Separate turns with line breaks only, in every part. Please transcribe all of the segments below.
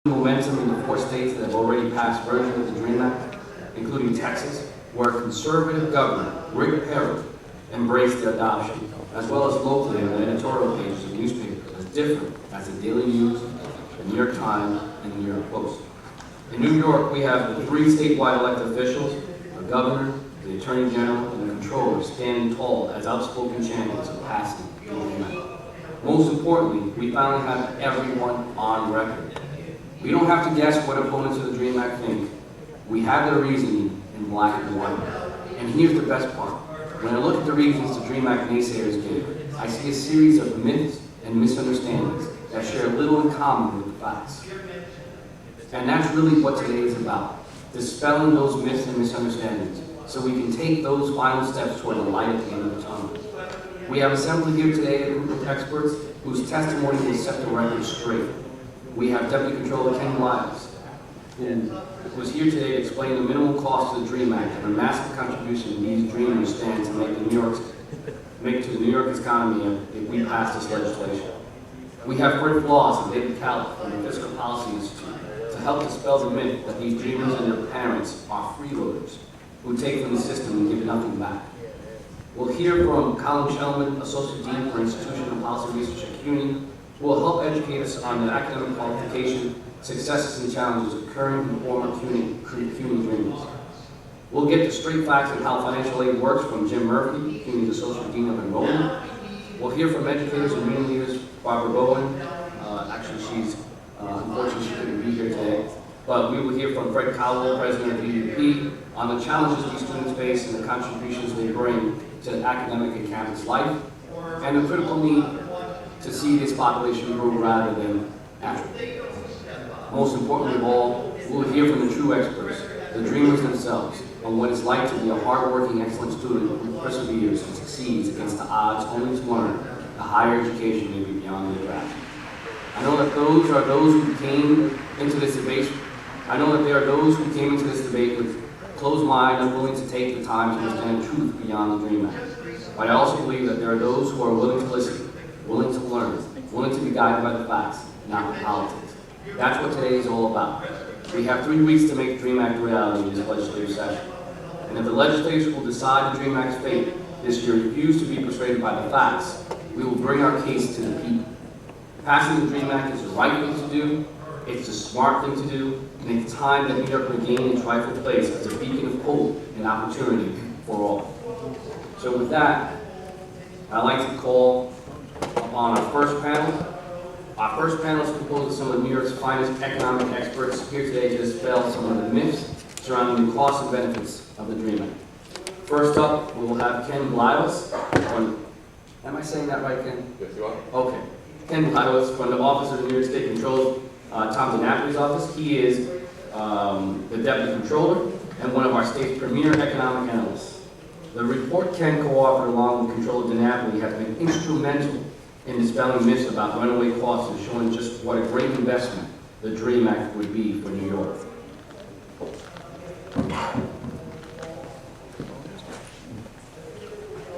momentum in the 4 states that have already passed versions of the DREAM Act, including Texas, where conservative governor Rick Perry embraced the adoption, as well as locally in the editorial pages of newspapers as different as the Daily News, the New York Times, and the New York Post. In New York, we have the 3 statewide elected officials, the governor, the attorney general, and the controller standing tall as outspoken champions of passing the DREAM Act. Most importantly, we finally have everyone on record. We don't have to guess what opponents of the DREAM Act think. We have their reasoning in black and white. And here's the best part. When I look at the reasons the DREAM Act naysayers give, I see a series of myths and misunderstandings that share little in common with the facts. And that's really what today is about, dispelling those myths and misunderstandings so we can take those final steps toward the light at the end of the tunnel. We have assembled here today a group of experts whose testimony will set the record straight. We have Deputy Controller Ken Lyles, who was here today to explain the minimal cost of the DREAM Act and the massive contribution these dreamers stand to make to the New York economy if we pass this legislation. We have Fred Floss and David Callett from the Fiscal Policy Institute to help dispel the myth that these dreamers and their parents are freeloaders who take from the system and give nothing back. We'll hear from Colin Shellman, Associate Dean for Institutional Policy Research at CUNY, who will help educate us on the academic qualification, successes, and challenges of current and former CUNY dreamers. We'll get the straight facts on how financial aid works from Jim Murphy, CUNY's Associate Dean of Enrollment. We'll hear from educators and union leaders, Barbara Bowen. Actually, she's unfortunately she couldn't be here today. But we will hear from Fred Cowell, President of EUP, on the challenges these students face and the contributions they bring to academic and campus life, and the critical need to see this population grow rather than atrophy. Most importantly of all, we'll hear from the true experts, the dreamers themselves, on what it's like to be a hardworking, excellent student who perseveres and succeeds against the odds only to learn that higher education may be beyond their grasp. I know that those are those who came into this debate. I know that there are those who came into this debate with a closed mind, unwilling to take the time to understand truth beyond the DREAM Act. But I also believe that there are those who are willing to listen, willing to learn, willing to be guided by the facts, not the politics. That's what today is all about. We have 3 weeks to make the DREAM Act a reality in this legislative session. And if the legislature will decide the DREAM Act's fate this year, refuse to be persuaded by the facts, we will bring our case to the people. Passing the DREAM Act is the right thing to do, it's the smart thing to do, and it's time that New York regain its rightful place as a beacon of hope and opportunity for all. So with that, I'd like to call upon our first panel. Our first panel is composed of some of New York's finest economic experts here today to dispel some of the myths surrounding the costs and benefits of the DREAM Act. First up, we will have Ken Lyles from, am I saying that right, Ken?
Yes, you are.
Okay. Ken Lyles from the Office of the New York State Controller, Tom DiNapoli's office. He is the Deputy Controller and one of our state's premier economic analysts. The report Ken co-authored along with Controller DiNapoli has been instrumental in dispelling myths about runaway costs and showing just what a great investment the DREAM Act would be for New York.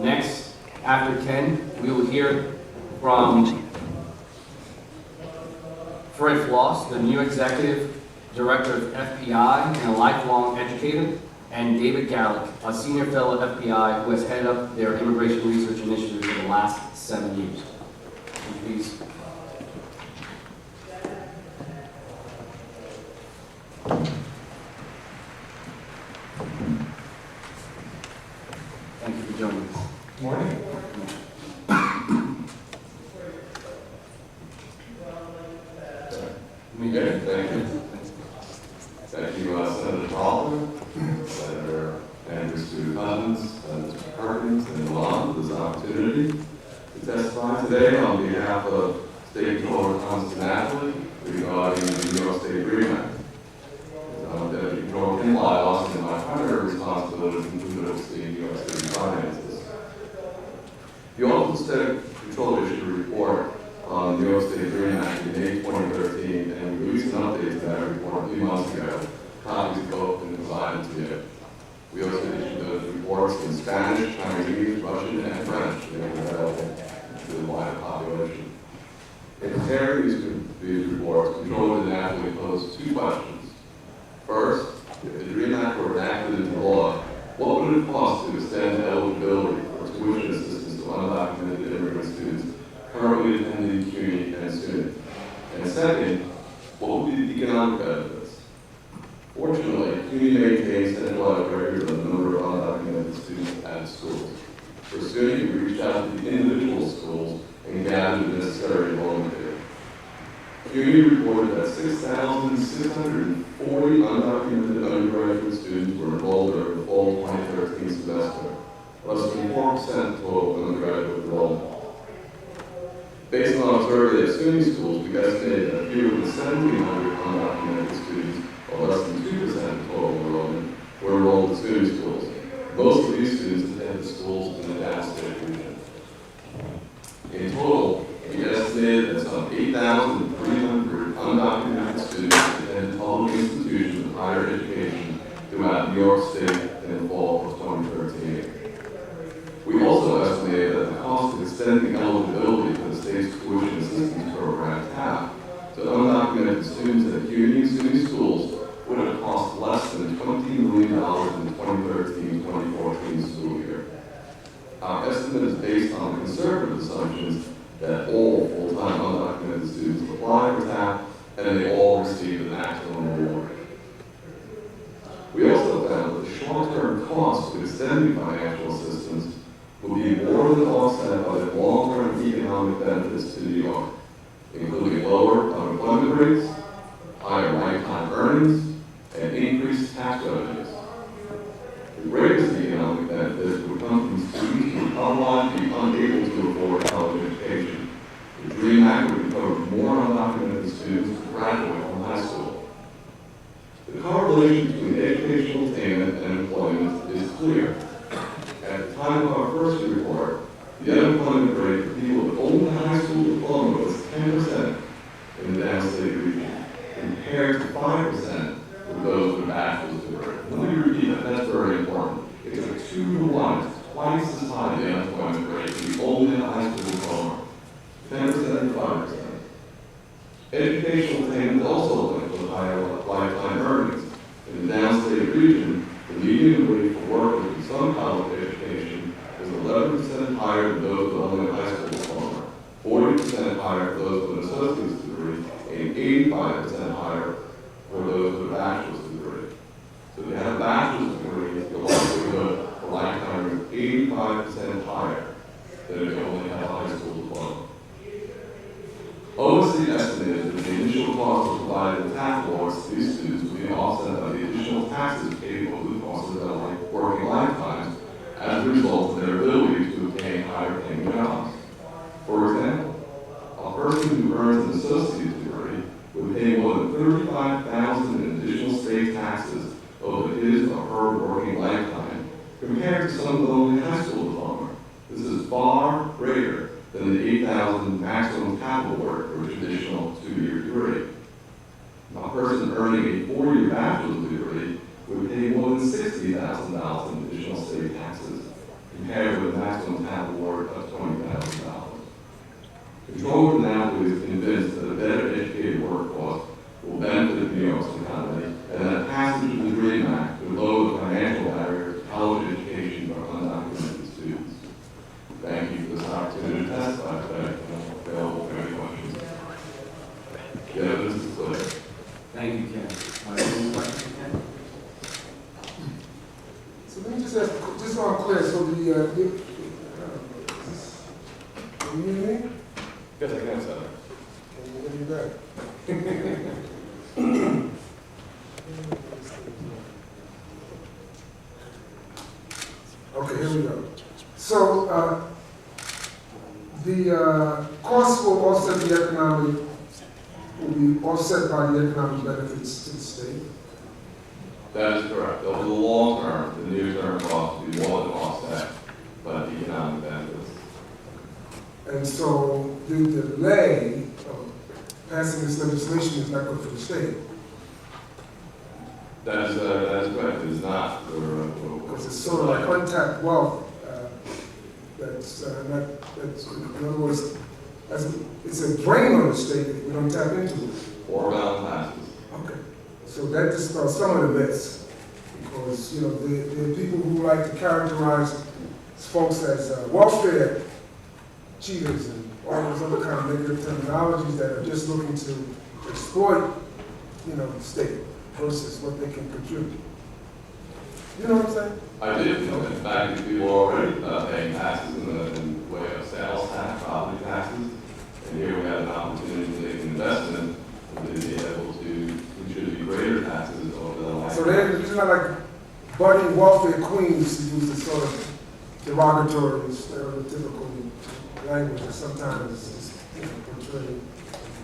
Next, after Ken, we will hear from Fred Floss, the new Executive Director of FBI and a lifelong educator, and David Gallick, a Senior Fellow at FBI who has headed up their immigration research initiative for the last 7 years. Please. Thank you for joining us.
Good morning.
Okay, thank you. Thank you, Senator Tolman, Senator Stewart-Cousins, Senator Perkins, and Milan for this opportunity to testify today on behalf of State Controller Thomas DiNapoli regarding the New York State DREAM Act. Deputy Controller Ken Lyles and my primary responsibility include overseeing New York City finances. The Office of State Controller issued a report on the New York State DREAM Act in May 2013, and we released an update to that report a few months ago. Copies have both been provided to you. We also issued those reports in Spanish, Chinese, Russian, and French, and they were available to the wider population. In preparing these reports, Controller DiNapoli posed second, what would be the economic benefits? Fortunately, CUNY maintains centralized records of the number of undocumented students at schools. For SUNY, we reached out to the individual schools and gathered the necessary enrollment data. CUNY reported that 6,640 undocumented undergraduate students were enrolled during the fall 2013 semester, less than 4% total undergraduate enrollment. Based on our survey at SUNY schools, we estimated that fewer than 1,700 undocumented students, or less than 2% total enrollment, were enrolled in SUNY schools. Most of these students attended schools in the downstate region. In total, we estimated that some 8,300 undocumented students attended public institutions of higher education throughout New York State in the fall of 2013. We also estimated that the cost of extending eligibility for the state's tuition assistance program TAP to undocumented students at CUNY and SUNY schools would have cost less than $20 million in the 2013-2014 school year. Our estimate is based on conservative assumptions that all full-time undocumented students apply for TAP and they all receive the maximum award. We also found that the short-term cost of extending financial assistance will be more than offset by the long-term economic benefits to New York, including lower unemployment rates, higher lifetime earnings, and increased tax revenues. The greatest economic benefits would come from students who would otherwise be unable to afford college education. The DREAM Act would encourage more undocumented students to graduate from high school. The correlation between educational attainment and employment is clear. At the time of our first report, the unemployment rate for people with only high school diploma was 10% in the downstate region, compared to 5% for those with a bachelor's degree. Let me repeat that, that's very important. It's like 2 to 1, it's twice as high the unemployment rate for the only high school diploma, 10% and 5%. Educational attainment is also linked with higher lifetime earnings. In the downstate region, the median rate for workers with some college education is 11% higher than those with only a high school diploma, 40% higher for those with an associate's degree, and 85% higher for those with a bachelor's degree. So if you have a bachelor's degree, the likelihood for lifetime is 85% higher than if you only have a high school diploma. OSC estimated that the initial cost of providing the TAP awards to these students would be offset by the additional taxes paid over the course of their working lifetimes as a result of their ability to obtain higher paying jobs. For example, a person who earns an associate's degree would pay more than $35,000 in additional state taxes over his or her working lifetime compared to someone with only a high school diploma. This is far greater than the $8,000 maximum TAP award for a traditional 2-year degree. A person earning a 4-year bachelor's degree would pay more than $60,000 in additional state taxes, compared with a maximum TAP award of $20,000. Controller now is convinced that a better educated workforce will benefit New York's economy, and that passage of the DREAM Act would lower the financial barriers to college education for undocumented students. Thank you for this opportunity to testify today. I'm available for any questions. The evidence is clear.
Thank you, Ken. Any questions, Ken?
So let me just ask, just so I'm clear, so can you hear me?
Yes, I can, sir.
Can you hear me back? Okay, here we go. So the cost will offset the economic, will be offset by the economic benefits to the state.
That is correct. Over the long term, the near-term cost will be more than offset by the economic benefits.
And so the delay of passing this legislation is not good for the state.
That is correct. It is not.
Because it's sort of like untapped wealth. That's in other words, it's a drain on the state if we don't tap into it.
Or bound classes.
Okay. So that dispels some of the myths, because there are people who like to characterize folks as welfare cheaters and all those other kind of negative terminologies that are just looking to exploit, the state versus what they can contribute. You know what I'm saying?
I do. In fact, people are already paying taxes in the way of sales tax, property taxes. And here we have an opportunity to make an investment and to be able to contribute greater taxes over the life.
So it's not like budding wealthy queens to use this sort of derogatory and stereotypical language that sometimes is portrayed and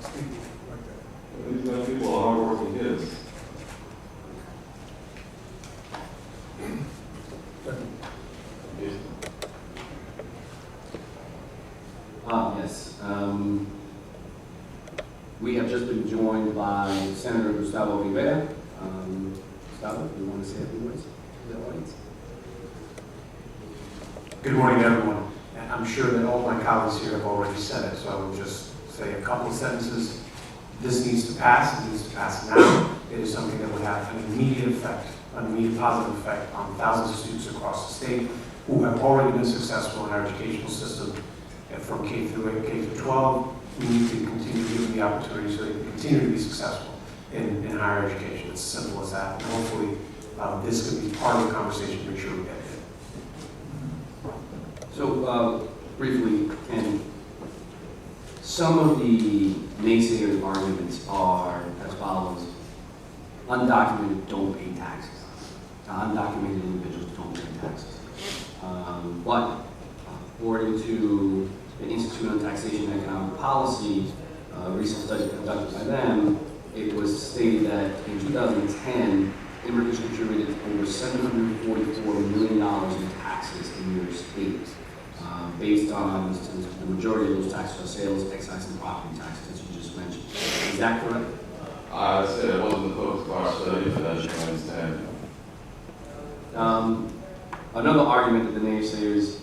speaking like that.
These young people are hardworking kids.
Yes. We have just been joined by Senator Gustavo Rivera. Gustavo, do you want to say a few words to the audience?
Good morning, everyone. And I'm sure that all my colleagues here have already said it, so I will just say a couple of sentences. This needs to pass. It needs to pass now. It is something that would have an immediate effect, an immediate positive effect on thousands of students across the state who have already been successful in our educational system. And from K through 8, K through 12, we need to continue giving the opportunity so they can continue to be successful in higher education. It's as simple as that. And hopefully, this could be part of the conversation to make sure we get there.
So, briefly, Ken, some of the naysayers' arguments are as follows. Undocumented don't pay taxes. Undocumented individuals don't pay taxes. But according to the Institute on Taxation and Economic Policy, a recent study conducted by them, it was stated that in 2010, immigrants contributed over $744 million in taxes in your state, based on the majority of those taxes are sales, excise, and property taxes, as you just mentioned. Is that correct?
I said it wasn't the focus of our study, but that's my understanding.
Another argument that the naysayers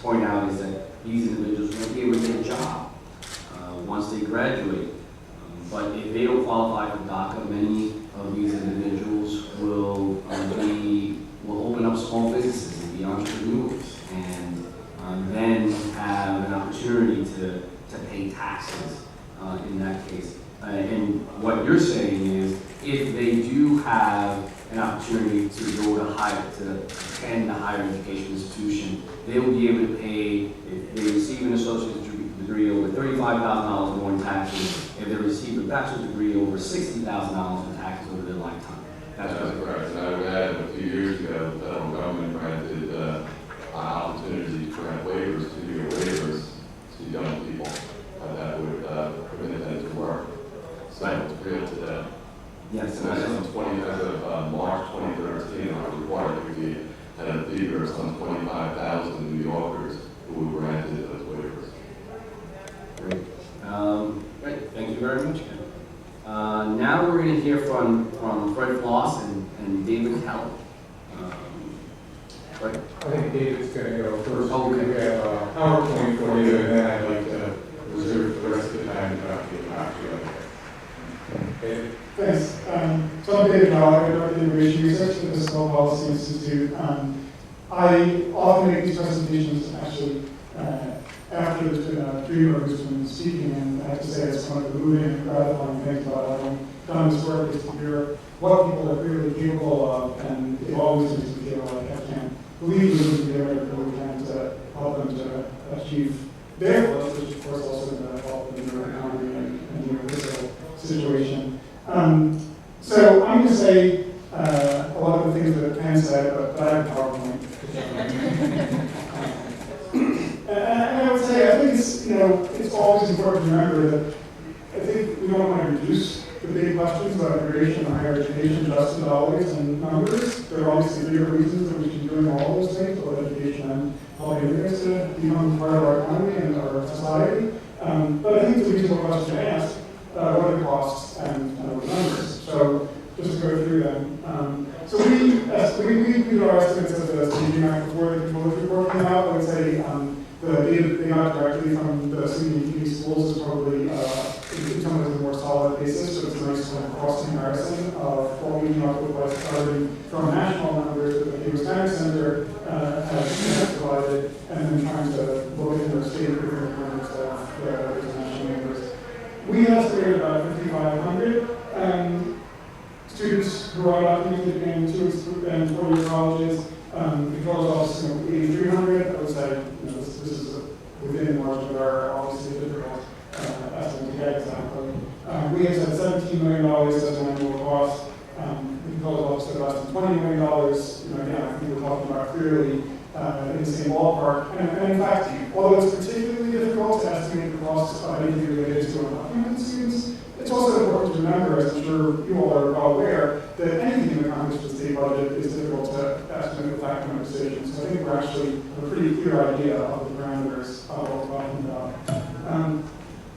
point out is that these individuals won't be able to get a job once they graduate. But if they don't qualify for DACA, many of these individuals will open up small businesses and be entrepreneurs, and then have an opportunity to pay taxes in that case. And what you're saying is, if they do have an opportunity to go to attend a higher education institution, they will be able to pay, if they receive an associate's degree, over $35,000 more in taxes. If they receive a bachelor's degree, over $60,000 in taxes over their lifetime.
That's correct. And I would add, a few years ago, the federal government granted an opportunity to grant waivers, 2-year waivers, to young people that would permit them to work. So it's real today.
Yes.
And as of March 2013, our report that we had a figure of some 25,000 New Yorkers who were granted those waivers.
Great. Great. Thank you very much, Ken. Now we're going to hear from Fred Floss and David Keller. Fred?
I think David's going to go first.
Okay.
We have a PowerPoint for you, and then I'd like to reserve the rest of the time to talk to you about it.
Thanks. So I'm David Keller, I work in Immigration Research at the Fiscal Policy Institute. I often make these presentations actually after there's been a dreamer who's been speaking, and I have to say it's one of the moving and gratifying things about having done this work is to hear what people are really capable of, and it always makes me feel like I can't believe we're doing everything we can to help them to achieve their goals, which of course also going to help in their economy and their fiscal situation. So I'm going to say a lot of the things that Pam said, but I have a PowerPoint. And I would say, I think it's always important to remember that I think we don't want to reduce the big questions about immigration and higher education just to dollars and numbers. There are obviously bigger reasons that we should be doing all those things, both education and helping immigrants to become part of our economy and our society. But I think it's a reasonable question to ask, what are the costs and what are the numbers? So just to go through them. So we do our estimates of the Staging Act before the proposed report came out. I would say the data they got directly from the city and community schools is probably in some ways a more solid basis, so it's a nice kind of cross comparison of what we came up with by starting from national numbers that the People's Time Center has provided, and then trying to look at the state different components of the national numbers. We estimated about 5,500 students who are documented in 2 and 4-year colleges. The college office, 8,300. I would say, this is within the margin of our obviously difficult estimate to get exactly. We have said $17 million as an annual cost. The college office said less than $20 million. Again, I think we're talking about clearly in the same ballpark. And in fact, although it's particularly difficult to estimate the costs of anything related to undocumented students, it's also important to remember, as I'm sure you all are well aware, that anything in the context of the state budget is difficult to estimate with academic decisions. So I think we're actually have a pretty clear idea of the parameters of what we're talking about.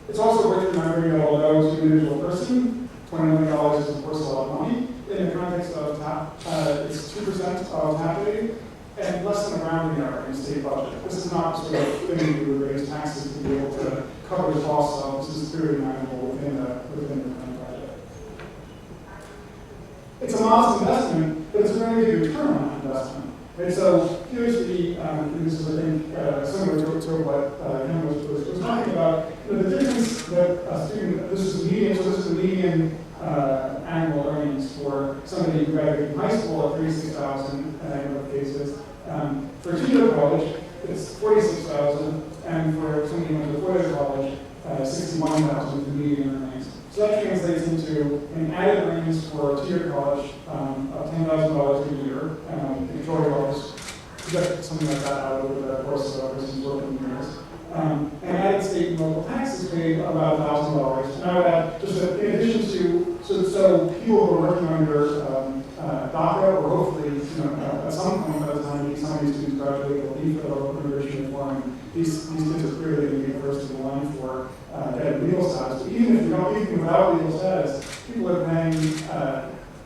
It's also worth remembering that although to an individual person, $20 million is of course a lot of money, in the context of it's 2% of TAP aid, and less than a rounding error in the state budget. This is not sort of thing we would raise taxes to be able to cover the costs of. This is clearly manageable within the current budget. It's a modest investment, but it's a very big return on that investment. And so here's this is I think similar to what Ken was talking about. The difference that a student, this is the median annual earnings for somebody who graduated from high school at $36,000 in most cases. For a 2-year college, it's $46,000, and for somebody who went to a 4-year college, $61,000 the median earnings. So that translates into an added earnings for a 2-year college of $10,000 a year. The Victoria office projected something like that out over the course of a person's working years. And added state and local taxes paid about $1,000. And I would add, just that in addition to, so people who are working under DACA, or hopefully, at some point by the time some of these students graduate, they'll leave federal immigration reform. These kids are clearly going to be first in line for getting legal status. But even without legal status, people are paying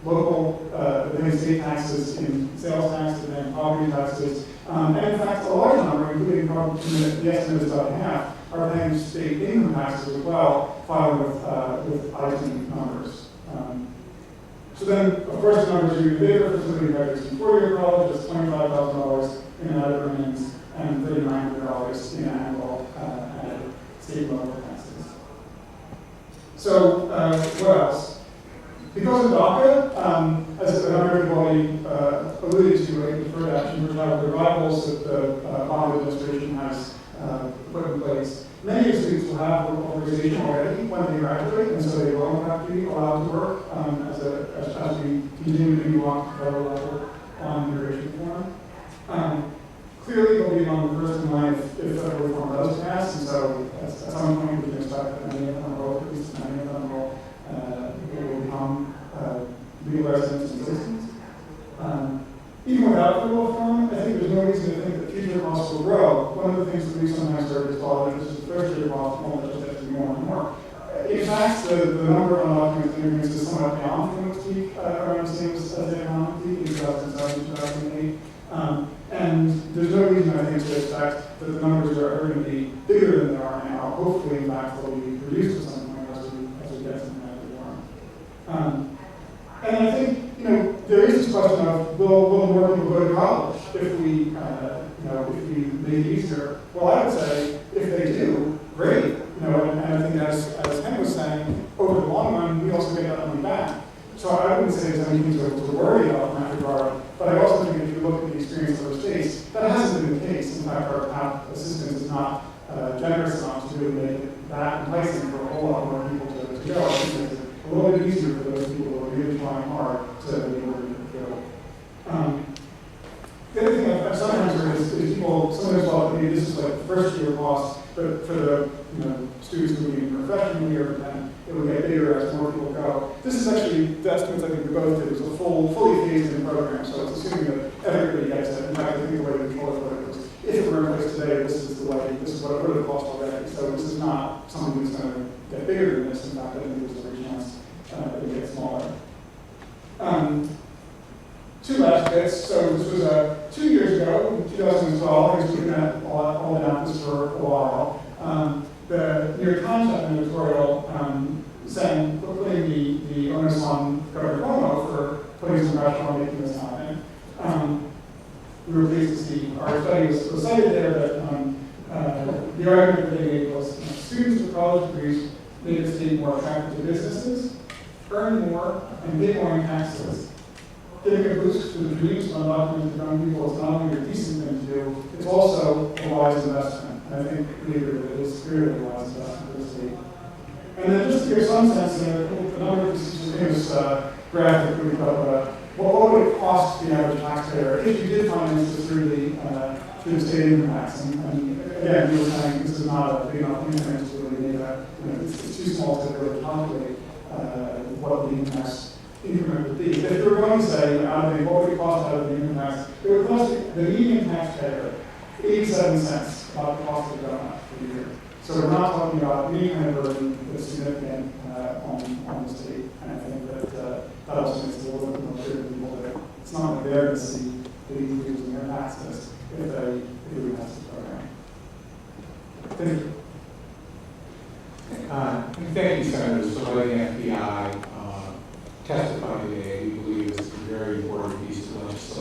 local, paying state taxes in sales tax, they're paying property taxes. And in fact, a large number, including probably the estimate is about half, are paying state income taxes as well, filing with item numbers. So then, of course, the numbers are even bigger for somebody who graduates from 4-year college. It's $25,000 in added earnings and $3,900 in annual added state and local taxes. So what else? Because of DACA, as a number of you already alluded to, like deferred action for child revivals that the Obama administration has put in place, many of the students will have work authorization already when they graduate, and so they will have to be allowed to work as we continue to move on to the federal level on immigration reform. Clearly, they'll be on the first in line if federal reform does pass, and so at some point we can expect that many of them will, at least many of them will become legal residents and citizens. Even without federal reform, I think there's no reason to think that future costs will grow. One of the things that we sometimes heard is called, this is the first-year cost, will just have to be more and more. In fact, the number of undocumented immigrants is somewhat down from its peak around the same as the economic peak in 2007, 2008. And there's no reason, I think, to expect that the numbers are going to be bigger than they are now. Hopefully, in fact, they'll be reduced at some point as we get some kind of reform. And I think, there is this question of will more people go to college if we make it easier? Well, I would say if they do, great. And I think as Ken was saying, over the long run, we also get that money back. So I wouldn't say there's anything to worry about in that regard. But I also think if you look at the experience of other states, that hasn't been the case. In fact, our TAP assistance is not generous enough to really make it that enticing for a whole lot more people to go. I think it's a little bit easier for those people who are really trying hard to be able to go. The other thing I've sometimes heard is people sometimes thought that maybe this is like the first year cost, but for the students moving in their freshman year, then it will get bigger as more people go. This is actually the estimates I think we both did. It was a fully phased-in program, so it's assuming that everybody gets it. In fact, I think the way we control it was, if it were in place today, this is what it would have cost already. So this is not something that's going to get bigger than this. In fact, I think there's every chance it will get smaller. Two last bits. So this was 2 years ago, in 2012. I was looking at all the analysis for a while. The New York Times had an editorial saying, putting the onus on Governor Cuomo for putting some pressure on making this happen. We were pleased to see our study was cited there that the argument that they made was students with college degrees made the state more attractive to businesses, earn more, and pay more in taxes. Giving a boost to the dreams of undocumented young people is not only a decent thing to do, it's also a wise investment. And I think we agree that it is clearly a wise investment for the state. And then just to give some sense, a number of these famous graphic we put up, what would it cost the average taxpayer if you did finance this through the state income tax? And again, we were saying this is not a big enough increment to really make that, it's too small to really calculate what the income tax increment would be. If you were going to say, what would it cost out of the income tax? It would cost the median taxpayer 87 cents about the cost of the donut for the year. So we're not talking about any kind of burden that's significant on the state. And I think that that also makes it a little bit more clear to people that it's not like they're going to see the increase in their taxes if they would pass the program. Thank you.
Thank you, Senator. So the FBI testified today. We believe it's a very important piece of legislation.